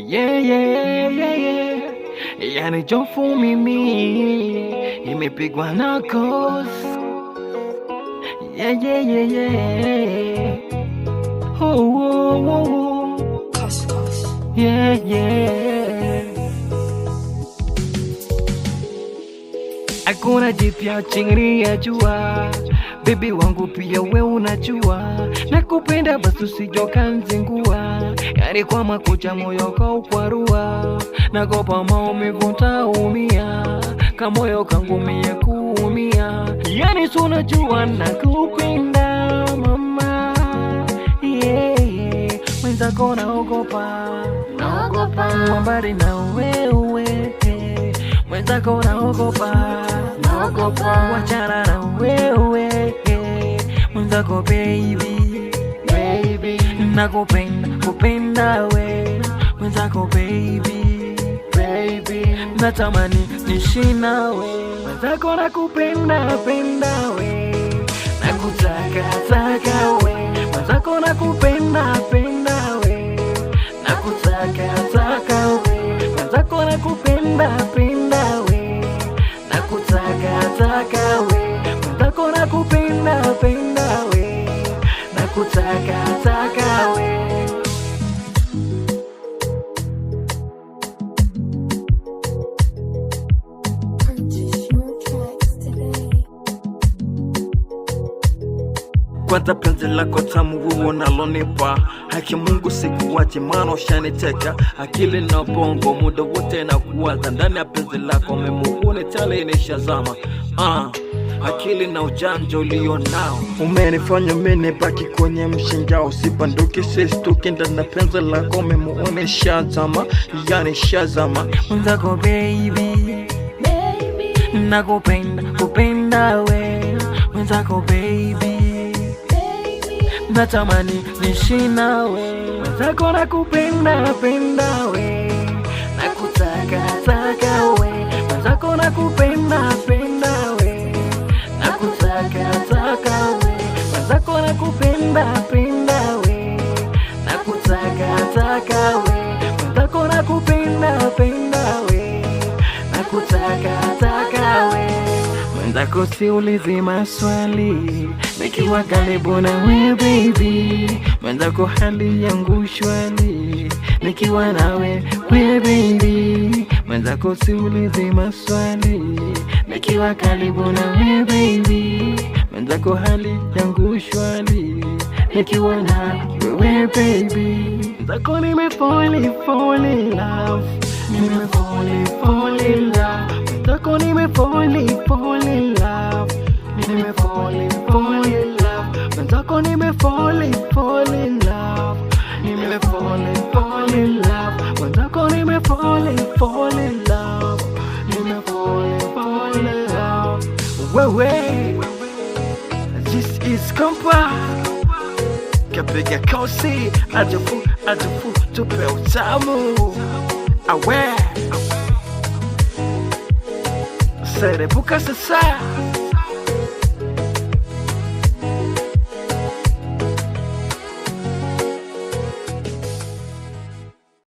Yeah, yeah, yeah, yeah. Yani jofu mimi imepigwa na Ghost. Yeah, yeah, yeah, yeah. Oh, oh, oh. Yeah, yeah. Hakuna jipya chini ya jua, baby wangu pia we unajua, nakupenda basi usijoka nzingua, yani kwa makucha moyo kaukwarua, nagopa maumivu ntaumia, kamoyo kangu mie kuumia, yani sunajua nakupenda mama, yeah, yeah. Mwenzako naogopa mbali na wewe, mwenzako naogopa wachana na wewe, mwenzako baby, nakupenda we, mwenzako baby, natamani nishi nawe, mwenzako nakupenda we, nakutaka we, mwenzako nakupenda we, nakutaka we, mwenzako nakupenda we, nakutaka we, mwenzako nakupenda we, nakutaka we. Kwanza penzi lako tamu wewe unalonipa, haki Mungu sikuwache maana ushaniteka, akili na bongo muda wote na kuwaza ndani ya penzi lako, memuone tale inishazama. Akili na ujanja ulio nao umenifanya mimi baki kwenye mshingao, usibanduki sistuki ndani ya penzi lako, memuone shazama, yani shazama. Mwenzako baby, nakupenda we, mwenzako baby, natamani nishi nawe, mwenzako nakupenda we, nakutaka we, mwenzako nakupenda we, nakutaka we, mwenzako nakupenda we, nakutaka we, mwenzako nakupenda we, nakutaka we. Mwenzako siulizi maswali nikiwa karibu na we baby, mwenzako hali yangu shwari nikiwa nawe we baby, mwenzako siulizi maswali nikiwa karibu na we baby, mwenzako hali yangu shwari nikiwa na we baby, mwenzako nimefall in love, nimefall in love, mwenzako nimefall in love, nimefall in love, mwenzako nimefall in love, nimefall in love, mwenzako nimefall in love, nimefall in love. Wewe, this is Kompa kapiga kosi, ajafu tupe utamu awe serebuka sasa.